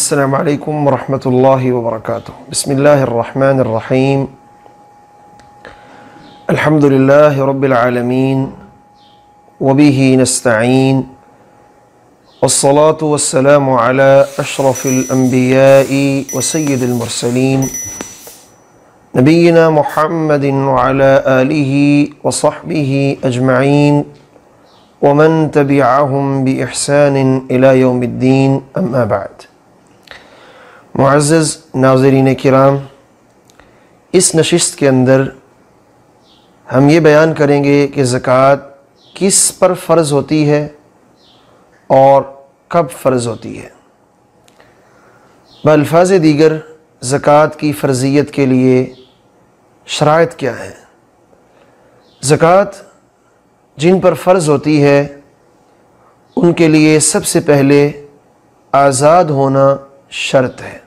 السلام علیکم ورحمۃ اللہ وبرکاتہ۔ بسم اللہ الرحمن الرحیم۔ الحمد للہ رب العالمین وبہ نستعین والصلاة والسلام علی اشرف الانبیاء وسید المرسلین نبینا محمد وعلی آلہ وصحبہ اجمعین ومن تبعہم بإحسان الی یوم الدین، اما بعد۔ معزز ناظرین کرام، اس نشست کے اندر ہم یہ بیان کریں گے کہ زکوٰۃ کس پر فرض ہوتی ہے اور کب فرض ہوتی ہے۔ بالفاظ دیگر زکوٰۃ کی فرضیت کے لیے شرائط کیا ہیں؟ زکوٰۃ جن پر فرض ہوتی ہے ان کے لیے سب سے پہلے آزاد ہونا شرط ہے۔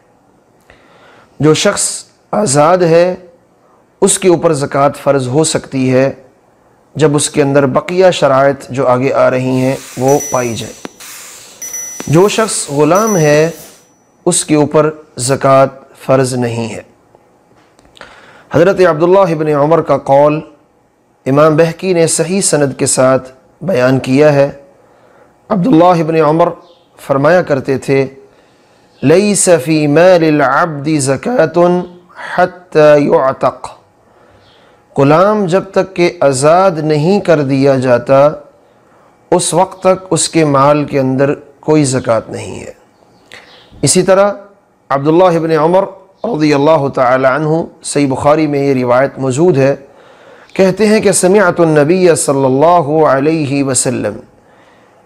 جو شخص آزاد ہے اس کے اوپر زکوٰۃ فرض ہو سکتی ہے جب اس کے اندر بقیہ شرائط جو آگے آ رہی ہیں وہ پائی جائیں۔ جو شخص غلام ہے اس کے اوپر زکوٰۃ فرض نہیں ہے۔ حضرت عبداللہ ابن عمر کا قول امام بہقی نے صحیح سند کے ساتھ بیان کیا ہے۔ عبداللہ ابن عمر فرمایا کرتے تھے، لیس فی مال العبد زکاۃ حتی یعتق، غلام جب تک کہ آزاد نہیں کر دیا جاتا اس وقت تک اس کے مال کے اندر کوئی زکوٰۃ نہیں ہے۔ اسی طرح عبداللہ ابن عمر رضی اللہ تعالی عنہ، صحیح بخاری میں یہ روایت موجود ہے، کہتے ہیں کہ سمعت النبی صلی اللہ علیہ وسلم،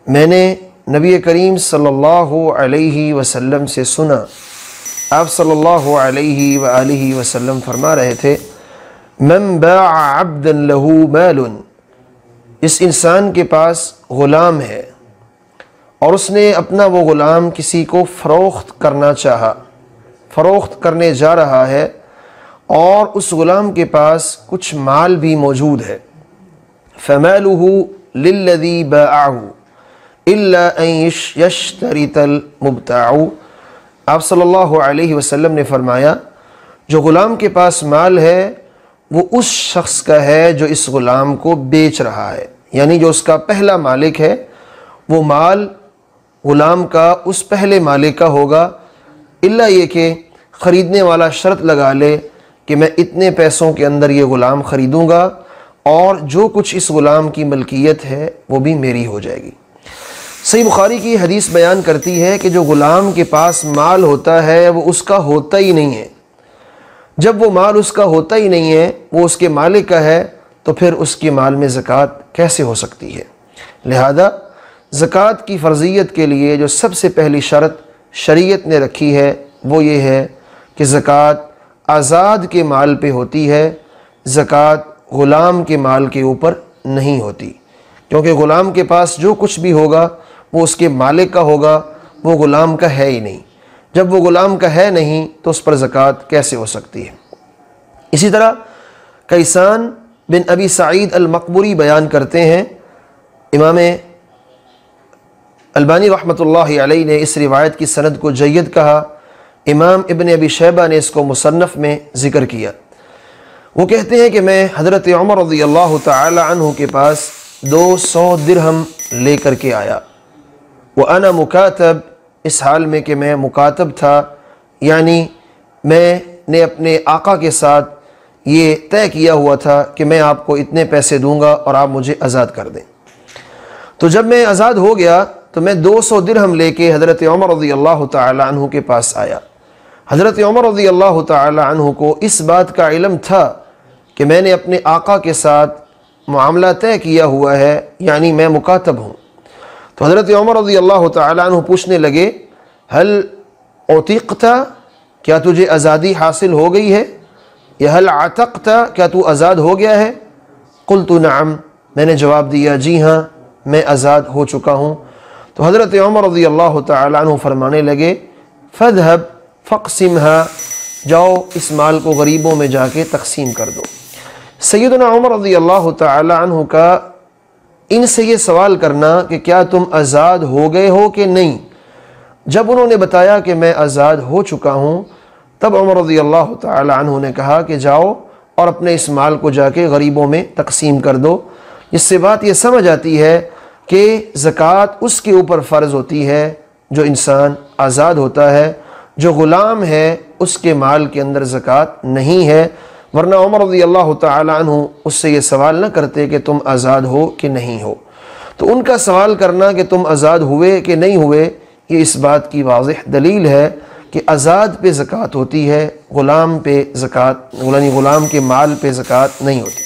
میں نے نبی کریم صلی اللہ علیہ وسلم سے سنا۔ آپ صلی اللہ علیہ وآلہ وسلم فرما رہے تھے، من باع عبدا له مال، اس انسان کے پاس غلام ہے اور اس نے اپنا وہ غلام کسی کو فروخت کرنا چاہا، فروخت کرنے جا رہا ہے اور اس غلام کے پاس کچھ مال بھی موجود ہے، فمالہ للذی باعہ الا ان یشترط المبتاع، آپ صلی اللہ علیہ وسلم نے فرمایا جو غلام کے پاس مال ہے وہ اس شخص کا ہے جو اس غلام کو بیچ رہا ہے، یعنی جو اس کا پہلا مالک ہے وہ مال غلام کا اس پہلے مالک کا ہوگا، الا یہ کہ خریدنے والا شرط لگا لے کہ میں اتنے پیسوں کے اندر یہ غلام خریدوں گا اور جو کچھ اس غلام کی ملکیت ہے وہ بھی میری ہو جائے گی۔ صحیح بخاری کی حدیث بیان کرتی ہے کہ جو غلام کے پاس مال ہوتا ہے وہ اس کا ہوتا ہی نہیں ہے۔ جب وہ مال اس کا ہوتا ہی نہیں ہے، وہ اس کے مالک کا ہے، تو پھر اس کے مال میں زکوٰۃ کیسے ہو سکتی ہے؟ لہذا زکوٰۃ کی فرضیت کے لیے جو سب سے پہلی شرط شریعت نے رکھی ہے وہ یہ ہے کہ زکوٰۃ آزاد کے مال پہ ہوتی ہے، زکوٰۃ غلام کے مال کے اوپر نہیں ہوتی، کیونکہ غلام کے پاس جو کچھ بھی ہوگا وہ اس کے مالک کا ہوگا، وہ غلام کا ہے ہی نہیں۔ جب وہ غلام کا ہے نہیں تو اس پر زکوٰۃ کیسے ہو سکتی ہے؟ اسی طرح کیسان بن ابی سعید المقبری بیان کرتے ہیں، امام البانی رحمۃ اللہ علیہ نے اس روایت کی سند کو جید کہا، امام ابن ابی شیبہ نے اس کو مصنف میں ذکر کیا۔ وہ کہتے ہیں کہ میں حضرت عمر رضی اللہ تعالی عنہ کے پاس 200 درہم لے کر کے آیا، وَأَنَا مُكَاتَب، اس حال میں کہ میں مکاتب تھا، یعنی میں نے اپنے آقا کے ساتھ یہ طے کیا ہوا تھا کہ میں آپ کو اتنے پیسے دوں گا اور آپ مجھے آزاد کر دیں۔ تو جب میں آزاد ہو گیا تو میں 200 درہم لے کے حضرت عمر رضی اللہ تعالی عنہ کے پاس آیا۔ حضرت عمر رضی اللہ تعالی عنہ کو اس بات کا علم تھا کہ میں نے اپنے آقا کے ساتھ معاملہ طے کیا ہوا ہے، یعنی میں مکاتب ہوں۔ تو حضرت عمر رضی اللہ تعالی عنہ پوچھنے لگے، هل اعتقت، کیا تجھے آزادی حاصل ہو گئی ہے؟ یا هل عتقت، کیا تو آزاد ہو گیا ہے؟ قلت نعم، میں نے جواب دیا جی ہاں میں آزاد ہو چکا ہوں۔ تو حضرت عمر رضی اللہ تعالی عنہ فرمانے لگے، فاذهب فاقسمها، جاؤ اس مال کو غریبوں میں جا کے تقسیم کر دو۔ سیدنا عمر رضی اللہ تعالی عنہ کا ان سے یہ سوال کرنا کہ کیا تم آزاد ہو گئے ہو کہ نہیں، جب انہوں نے بتایا کہ میں آزاد ہو چکا ہوں، تب عمر رضی اللہ تعالی عنہ نے کہا کہ جاؤ اور اپنے اس مال کو جا کے غریبوں میں تقسیم کر دو۔ اس سے بات یہ سمجھ آتی ہے کہ زکوٰۃ اس کے اوپر فرض ہوتی ہے جو انسان آزاد ہوتا ہے، جو غلام ہے اس کے مال کے اندر زکوٰۃ نہیں ہے، ورنہ عمر رضی اللہ تعالی عنہ اس سے یہ سوال نہ کرتے کہ تم آزاد ہو کہ نہیں ہو۔ تو ان کا سوال کرنا کہ تم آزاد ہوئے کہ نہیں ہوئے، یہ اس بات کی واضح دلیل ہے کہ آزاد پہ زکوٰۃ ہوتی ہے، غلام پہ زکوٰۃ، یعنی غلام کے مال پہ زکوٰۃ نہیں ہوتی۔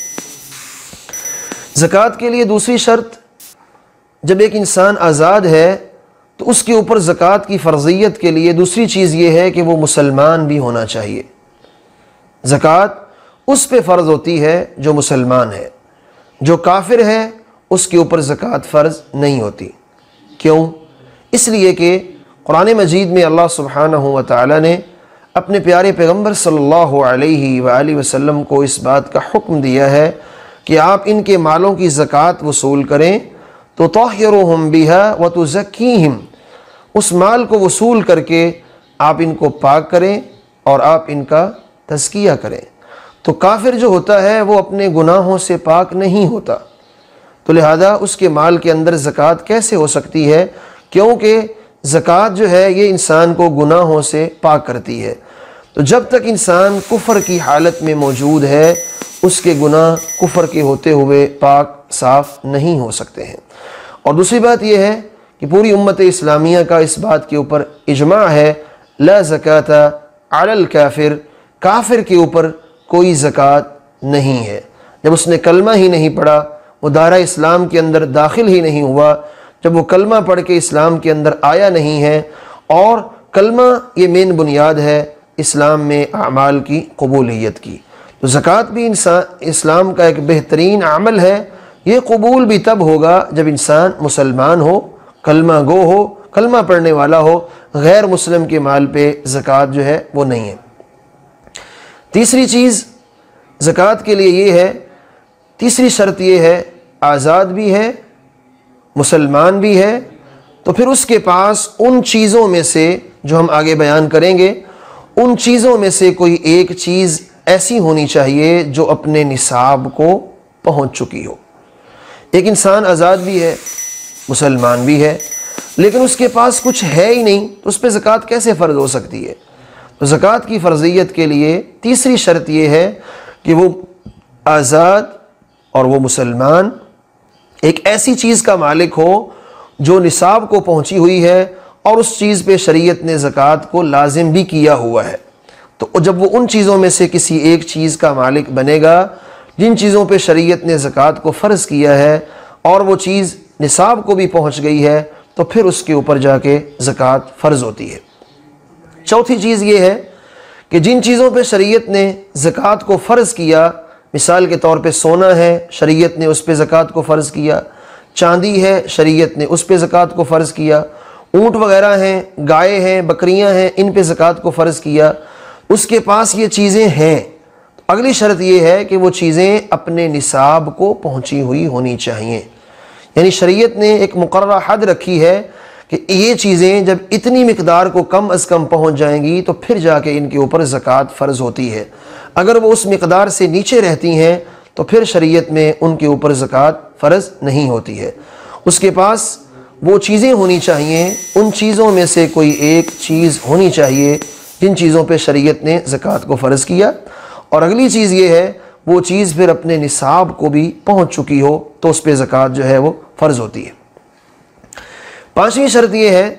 زکوٰۃ کے لیے دوسری شرط، جب ایک انسان آزاد ہے تو اس کے اوپر زکوٰۃ کی فرضیت کے لیے دوسری چیز یہ ہے کہ وہ مسلمان بھی ہونا چاہیے۔ زکوٰۃ اس پہ فرض ہوتی ہے جو مسلمان ہے، جو کافر ہے اس کے اوپر زکوٰۃ فرض نہیں ہوتی۔ کیوں؟ اس لیے کہ قرآن مجید میں اللہ سبحانہ و تعالی نے اپنے پیارے پیغمبر صلی اللہ علیہ وآلہ وسلم کو اس بات کا حکم دیا ہے کہ آپ ان کے مالوں کی زکوٰۃ وصول کریں تو تطہرہم بہا وتزکیہم، اس مال کو وصول کر کے آپ ان کو پاک کریں اور آپ ان کا تزکیہ کریں۔ تو کافر جو ہوتا ہے وہ اپنے گناہوں سے پاک نہیں ہوتا، تو لہذا اس کے مال کے اندر زکوٰۃ کیسے ہو سکتی ہے؟ کیونکہ زکوٰۃ جو ہے یہ انسان کو گناہوں سے پاک کرتی ہے۔ تو جب تک انسان کفر کی حالت میں موجود ہے اس کے گناہ کفر کے ہوتے ہوئے پاک صاف نہیں ہو سکتے ہیں۔ اور دوسری بات یہ ہے کہ پوری امت اسلامیہ کا اس بات کے اوپر اجماع ہے، لا زکوٰۃ علی الکافر، کافر کے اوپر کوئی زکوٰۃ نہیں ہے۔ جب اس نے کلمہ ہی نہیں پڑھا، وہ دائرہ اسلام کے اندر داخل ہی نہیں ہوا، جب وہ کلمہ پڑھ کے اسلام کے اندر آیا نہیں ہے، اور کلمہ یہ مین بنیاد ہے اسلام میں اعمال کی قبولیت کی، تو زکوٰۃ بھی اسلام کا ایک بہترین عمل ہے۔ یہ قبول بھی تب ہوگا جب انسان مسلمان ہو، کلمہ گو ہو، کلمہ پڑھنے والا ہو، غیر مسلم کے مال پہ زکوٰۃ جو ہے وہ نہیں ہے۔ تیسری چیز زکوٰۃ کے لیے یہ ہے، تیسری شرط یہ ہے، آزاد بھی ہے، مسلمان بھی ہے، تو پھر اس کے پاس ان چیزوں میں سے جو ہم آگے بیان کریں گے، ان چیزوں میں سے کوئی ایک چیز ایسی ہونی چاہیے جو اپنے نصاب کو پہنچ چکی ہو۔ ایک انسان آزاد بھی ہے، مسلمان بھی ہے، لیکن اس کے پاس کچھ ہے ہی نہیں، تو اس پہ زکوٰۃ کیسے فرض ہو سکتی ہے؟ تو زکوٰۃ کی فرضیت کے لیے تیسری شرط یہ ہے کہ وہ آزاد اور وہ مسلمان ایک ایسی چیز کا مالک ہو جو نصاب کو پہنچی ہوئی ہے اور اس چیز پہ شریعت نے زکوٰۃ کو لازم بھی کیا ہوا ہے۔ تو جب وہ ان چیزوں میں سے کسی ایک چیز کا مالک بنے گا جن چیزوں پہ شریعت نے زکوٰۃ کو فرض کیا ہے، اور وہ چیز نصاب کو بھی پہنچ گئی ہے، تو پھر اس کے اوپر جا کے زکوٰۃ فرض ہوتی ہے۔ چوتھی چیز یہ ہے کہ جن چیزوں پہ شریعت نے زکوٰۃ کو فرض کیا، مثال کے طور پہ سونا ہے، شریعت نے اس پہ زکوٰۃ کو فرض کیا، چاندی ہے، شریعت نے اس پہ زکوٰۃ کو فرض کیا، اونٹ وغیرہ ہیں، گائے ہیں، بکریاں ہیں، ان پہ زکوٰۃ کو فرض کیا، اس کے پاس یہ چیزیں ہیں، اگلی شرط یہ ہے کہ وہ چیزیں اپنے نصاب کو پہنچی ہوئی ہونی چاہیے۔ یعنی شریعت نے ایک مقررہ حد رکھی ہے کہ یہ چیزیں جب اتنی مقدار کو کم از کم پہنچ جائیں گی تو پھر جا کے ان کے اوپر زکوٰۃ فرض ہوتی ہے۔ اگر وہ اس مقدار سے نیچے رہتی ہیں تو پھر شریعت میں ان کے اوپر زکوٰۃ فرض نہیں ہوتی ہے۔ اس کے پاس وہ چیزیں ہونی چاہیے، ان چیزوں میں سے کوئی ایک چیز ہونی چاہیے جن چیزوں پہ شریعت نے زکوٰۃ کو فرض کیا، اور اگلی چیز یہ ہے وہ چیز پھر اپنے نصاب کو بھی پہنچ چکی ہو تو اس پہ زکوٰۃ جو ہے وہ فرض ہوتی ہے۔ پانچویں شرط یہ ہے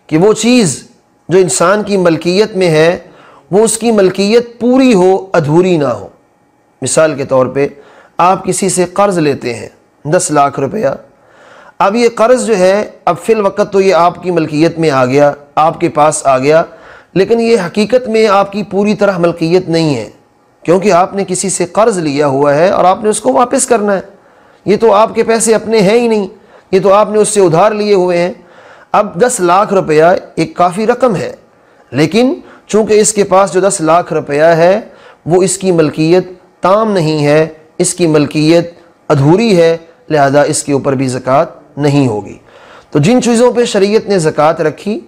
کہ وہ چیز جو انسان کی ملکیت میں ہے وہ اس کی ملکیت پوری ہو، ادھوری نہ ہو۔ مثال کے طور پہ آپ کسی سے قرض لیتے ہیں 10 لاکھ روپیہ، اب یہ قرض جو ہے اب فی الوقت تو یہ آپ کی ملکیت میں آ گیا، آپ کے پاس آ گیا، لیکن یہ حقیقت میں آپ کی پوری طرح ملکیت نہیں ہے، کیونکہ آپ نے کسی سے قرض لیا ہوا ہے اور آپ نے اس کو واپس کرنا ہے۔ یہ تو آپ کے پیسے اپنے ہیں ہی نہیں، یہ تو آپ نے اس سے ادھار لیے ہوئے ہیں۔ اب 10 لاکھ روپیہ ایک کافی رقم ہے، لیکن چونکہ اس کے پاس جو 10 لاکھ روپیہ ہے وہ اس کی ملکیت تام نہیں ہے، اس کی ملکیت ادھوری ہے، لہذا اس کے اوپر بھی زکوٰۃ نہیں ہوگی۔ تو جن چیزوں پہ شریعت نے زکوٰۃ رکھی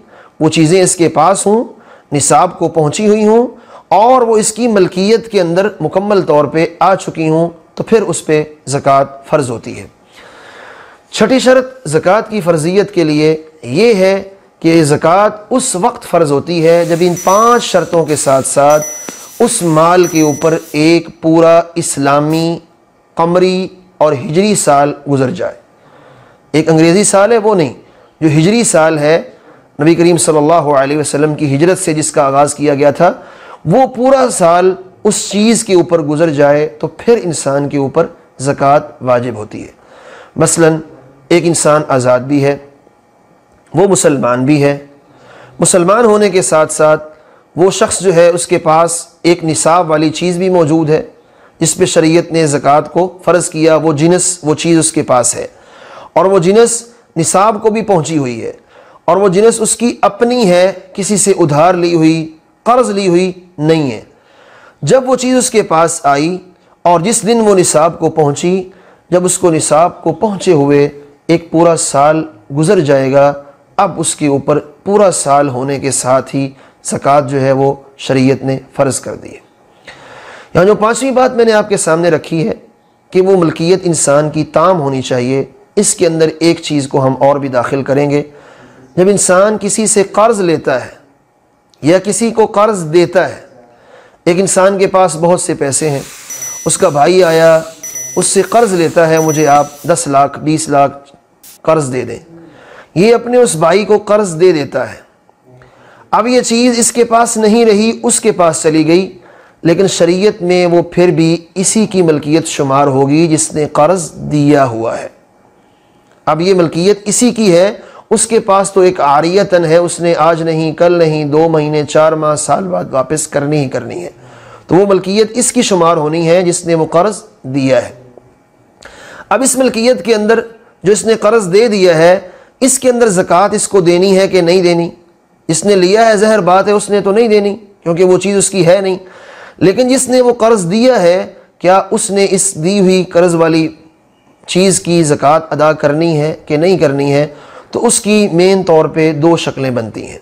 وہ چیزیں اس کے پاس ہوں، نصاب کو پہنچی ہوئی ہوں اور وہ اس کی ملکیت کے اندر مکمل طور پہ آ چکی ہوں، تو پھر اس پہ زکوٰۃ فرض ہوتی ہے۔ چھٹی شرط زکوٰۃ کی فرضیت کے لیے یہ ہے کہ زکوٰۃ اس وقت فرض ہوتی ہے جب ان 5 شرطوں کے ساتھ ساتھ اس مال کے اوپر ایک پورا اسلامی قمری اور ہجری سال گزر جائے۔ ایک انگریزی سال ہے وہ نہیں، جو ہجری سال ہے، نبی کریم صلی اللہ علیہ وسلم کی ہجرت سے جس کا آغاز کیا گیا تھا، وہ پورا سال اس چیز کے اوپر گزر جائے تو پھر انسان کے اوپر زکوٰۃ واجب ہوتی ہے۔ مثلا ایک انسان آزاد بھی ہے، وہ مسلمان بھی ہے، مسلمان ہونے کے ساتھ ساتھ وہ شخص جو ہے اس کے پاس ایک نصاب والی چیز بھی موجود ہے جس پہ شریعت نے زکوٰۃ کو فرض کیا، وہ جنس، وہ چیز اس کے پاس ہے اور وہ جنس نصاب کو بھی پہنچی ہوئی ہے اور وہ جنس اس کی اپنی ہے، کسی سے ادھار لی ہوئی، قرض لی ہوئی نہیں ہے۔ جب وہ چیز اس کے پاس آئی اور جس دن وہ نصاب کو پہنچی، جب اس کو نصاب کو پہنچے ہوئے ایک پورا سال گزر جائے گا، اب اس کے اوپر پورا سال ہونے کے ساتھ ہی زکوٰۃ جو ہے وہ شریعت نے فرض کر دی ہے۔ یہاں جو 5ویں بات میں نے آپ کے سامنے رکھی ہے کہ وہ ملکیت انسان کی تام ہونی چاہیے، اس کے اندر ایک چیز کو ہم اور بھی داخل کریں گے۔ جب انسان کسی سے قرض لیتا ہے یا کسی کو قرض دیتا ہے، ایک انسان کے پاس بہت سے پیسے ہیں، اس کا بھائی آیا اس سے قرض لیتا ہے، مجھے آپ 10 لاکھ 20 لاکھ قرض دے دیں، یہ اپنے اس بھائی کو قرض دے دیتا ہے۔ اب یہ چیز اس کے پاس نہیں رہی، اس کے پاس چلی گئی، لیکن شریعت میں وہ پھر بھی اسی کی ملکیت شمار ہوگی جس نے قرض دیا ہوا ہے۔ اب یہ ملکیت اسی کی ہے، اس کے پاس تو ایک عاریتن ہے، اس نے آج نہیں، کل نہیں، 2 مہینے 4 ماہ سال بعد واپس کرنی ہی کرنی ہے، تو وہ ملکیت اس کی شمار ہونی ہے جس نے وہ قرض دیا ہے۔ اب اس ملکیت کے اندر جو اس نے قرض دے دیا ہے، اس کے اندر زکوٰۃ اس کو دینی ہے کہ نہیں دینی؟ جس نے لیا ہے ظاہر بات ہے اس نے تو نہیں دینی کیونکہ وہ چیز اس کی ہے نہیں، لیکن جس نے وہ قرض دیا ہے کیا اس نے اس دی ہوئی قرض والی چیز کی زکوٰۃ ادا کرنی ہے کہ نہیں کرنی ہے؟ تو اس کی مین طور پہ 2 شکلیں بنتی ہیں۔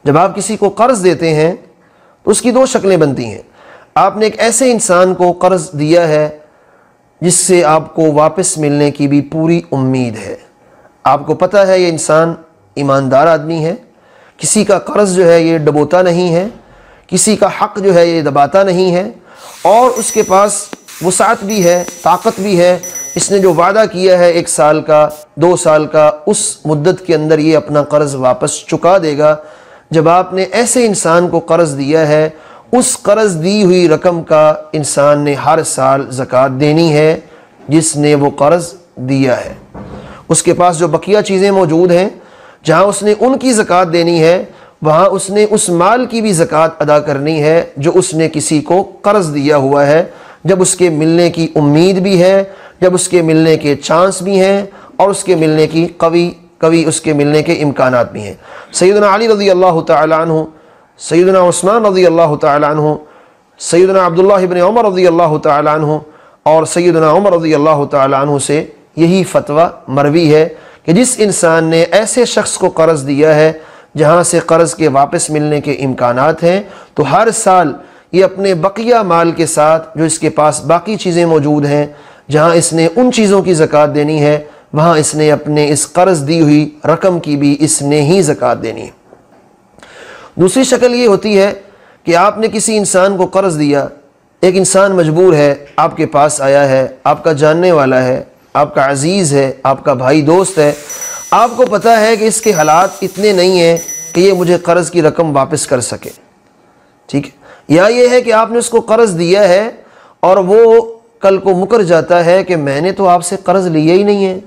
جب آپ کسی کو قرض دیتے ہیں تو اس کی 2 شکلیں بنتی ہیں۔ آپ نے ایک ایسے انسان کو قرض دیا ہے جس سے آپ کو واپس ملنے کی بھی پوری امید ہے، آپ کو پتہ ہے یہ انسان ایماندار آدمی ہے، کسی کا قرض جو ہے یہ ڈبوتا نہیں ہے، کسی کا حق جو ہے یہ دباتا نہیں ہے، اور اس کے پاس وسعت بھی ہے، طاقت بھی ہے، اس نے جو وعدہ کیا ہے 1 سال کا 2 سال کا، اس مدت کے اندر یہ اپنا قرض واپس چکا دے گا۔ جب آپ نے ایسے انسان کو قرض دیا ہے، اس قرض دی ہوئی رقم کا انسان نے ہر سال زکوٰۃ دینی ہے جس نے وہ قرض دیا ہے۔ اس کے پاس جو بقیہ چیزیں موجود ہیں، جہاں اس نے ان کی زکوٰۃ دینی ہے، وہاں اس نے اس مال کی بھی زکوٰۃ ادا کرنی ہے جو اس نے کسی کو قرض دیا ہوا ہے، جب اس کے ملنے کی امید بھی ہے، جب اس کے ملنے کے چانس بھی ہیں اور اس کے ملنے کی قوی اس کے ملنے کے امکانات بھی ہیں۔ سیدنا علی رضی اللہ تعالی عنہ، سیدنا عثمان رضی اللہ تعالی عنہ، سیدنا عبداللہ بن عمر رضی اللہ تعالی عنہ اور سیدنا عمر رضی اللہ تعالی عنہ سے یہی فتویٰ مروی ہے کہ جس انسان نے ایسے شخص کو قرض دیا ہے جہاں سے قرض کے واپس ملنے کے امکانات ہیں، تو ہر سال یہ اپنے بقیہ مال کے ساتھ جو اس کے پاس باقی چیزیں موجود ہیں، جہاں اس نے ان چیزوں کی زکوٰۃ دینی ہے، وہاں اس نے اپنے اس قرض دی ہوئی رقم کی بھی اس نے ہی زکوٰۃ دینی ہے۔ دوسری شکل یہ ہوتی ہے کہ آپ نے کسی انسان کو قرض دیا، ایک انسان مجبور ہے، آپ کے پاس آیا ہے، آپ کا جاننے والا ہے، آپ کا عزیز ہے، آپ کا بھائی دوست ہے، آپ کو پتہ ہے کہ اس کے حالات اتنے نہیں ہیں کہ یہ مجھے قرض کی رقم واپس کر سکے، ٹھیک ہے؟ یا یہ ہے کہ آپ نے اس کو قرض دیا ہے اور وہ کل کو مکر جاتا ہے کہ میں نے تو آپ سے قرض لیا ہی نہیں ہے،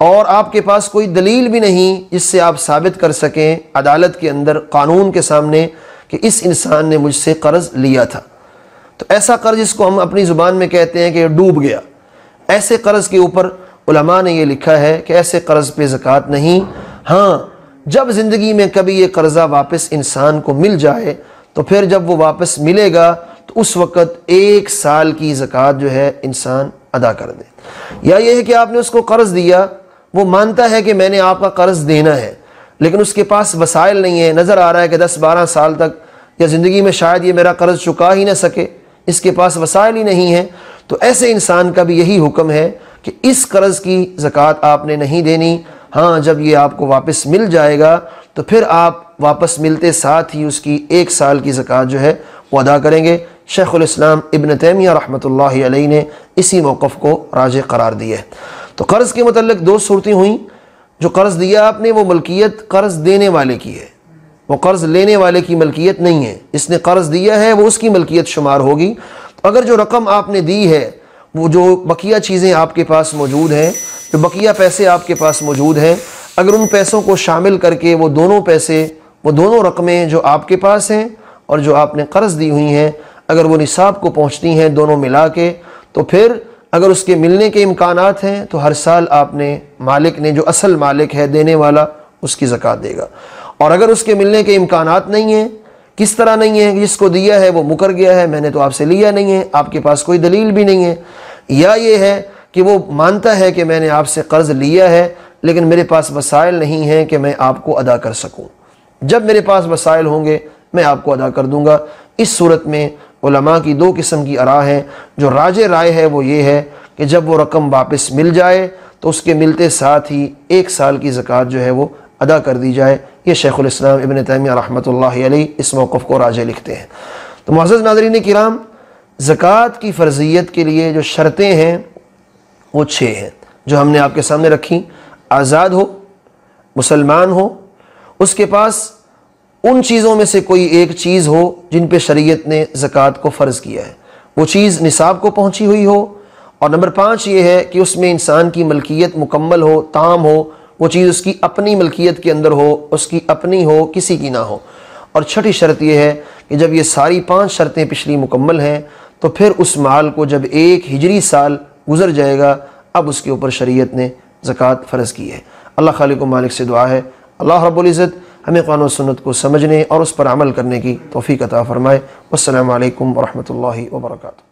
اور آپ کے پاس کوئی دلیل بھی نہیں جس سے آپ ثابت کر سکیں عدالت کے اندر، قانون کے سامنے، کہ اس انسان نے مجھ سے قرض لیا تھا۔ تو ایسا قرض جس کو ہم اپنی زبان میں کہتے ہیں کہ ڈوب گیا، ایسے قرض کے اوپر علماء نے یہ لکھا ہے کہ ایسے قرض پہ زکوٰۃ نہیں۔ ہاں، جب زندگی میں کبھی یہ قرضہ واپس انسان کو مل جائے تو پھر جب وہ واپس ملے گا تو اس وقت 1 سال کی زکوٰۃ جو ہے انسان ادا کر دے۔ یا یہ ہے کہ آپ نے اس کو قرض دیا، وہ مانتا ہے کہ میں نے آپ کا قرض دینا ہے، لیکن اس کے پاس وسائل نہیں ہیں، نظر آ رہا ہے کہ 10-12 سال تک یا زندگی میں شاید یہ میرا قرض چکا ہی نہ سکے، اس کے پاس وسائل ہی نہیں ہیں، تو ایسے انسان کا بھی یہی حکم ہے کہ اس قرض کی زکوٰۃ آپ نے نہیں دینی۔ ہاں جب یہ آپ کو واپس مل جائے گا تو پھر آپ واپس ملتے ساتھ ہی اس کی 1 سال کی زکوٰۃ جو ہے وہ ادا کریں گے۔ شیخ الاسلام ابن تیمیہ رحمۃ اللہ علیہ نے اسی موقف کو راجح قرار دیا ہے۔ تو قرض کے متعلق 2 صورتیں ہوئیں۔ جو قرض دیا آپ نے وہ ملکیت قرض دینے والے کی ہے، وہ قرض لینے والے کی ملکیت نہیں ہے۔ جس نے قرض دیا ہے وہ اس کی ملکیت شمار ہوگی۔ تو اگر جو رقم آپ نے دی ہے، وہ جو بقیہ چیزیں آپ کے پاس موجود ہیں، جو بقیہ پیسے آپ کے پاس موجود ہیں، اگر ان پیسوں کو شامل کر کے وہ دونوں پیسے، وہ دونوں رقمیں جو آپ کے پاس ہیں اور جو آپ نے قرض دی ہوئی ہیں، اگر وہ نصاب کو پہنچتی ہیں دونوں ملا کے، تو پھر اگر اس کے ملنے کے امکانات ہیں تو ہر سال آپ نے مالک نے، جو اصل مالک ہے دینے والا، اس کی زکوٰۃ دے گا۔ اور اگر اس کے ملنے کے امکانات نہیں ہیں، کس طرح نہیں ہے؟ جس کو دیا ہے وہ مکر گیا ہے، میں نے تو آپ سے لیا نہیں ہے، آپ کے پاس کوئی دلیل بھی نہیں ہے، یا یہ ہے کہ وہ مانتا ہے کہ میں نے آپ سے قرض لیا ہے لیکن میرے پاس وسائل نہیں ہیں کہ میں آپ کو ادا کر سکوں، جب میرے پاس وسائل ہوں گے میں آپ کو ادا کر دوں گا۔ اس صورت میں علماء کی 2 قسم کی آراء ہیں۔ جو راجح رائے ہے وہ یہ ہے کہ جب وہ رقم واپس مل جائے تو اس کے ملتے ساتھ ہی 1 سال کی زکوٰۃ جو ہے وہ ادا کر دی جائے۔ یہ شیخ الاسلام ابن تیمیہ رحمۃ اللہ علیہ اس موقف کو راجح لکھتے ہیں۔ تو معزز ناظرین کرام، زکوٰۃ کی فرضیت کے لیے جو شرطیں ہیں وہ 6 ہیں، جو ہم نے آپ کے سامنے رکھی۔ آزاد ہو، مسلمان ہو، اس کے پاس ان چیزوں میں سے کوئی ایک چیز ہو جن پہ شریعت نے زکوٰۃ کو فرض کیا ہے، وہ چیز نصاب کو پہنچی ہوئی ہو، اور نمبر 5 یہ ہے کہ اس میں انسان کی ملکیت مکمل ہو، تام ہو، وہ چیز اس کی اپنی ملکیت کے اندر ہو، اس کی اپنی ہو، کسی کی نہ ہو۔ اور 6ٹھی شرط یہ ہے کہ جب یہ ساری 5 شرطیں پچھلی مکمل ہیں تو پھر اس مال کو جب 1 ہجری سال گزر جائے گا، اب اس کے اوپر شریعت نے زکوٰۃ فرض کی ہے۔ اللہ خالق و مالک سے دعا ہے اللہ رب العزت ہمیں قرآن و سنت کو سمجھنے اور اس پر عمل کرنے کی توفیق عطا فرمائے۔ والسلام علیکم ورحمۃ اللہ وبرکاتہ۔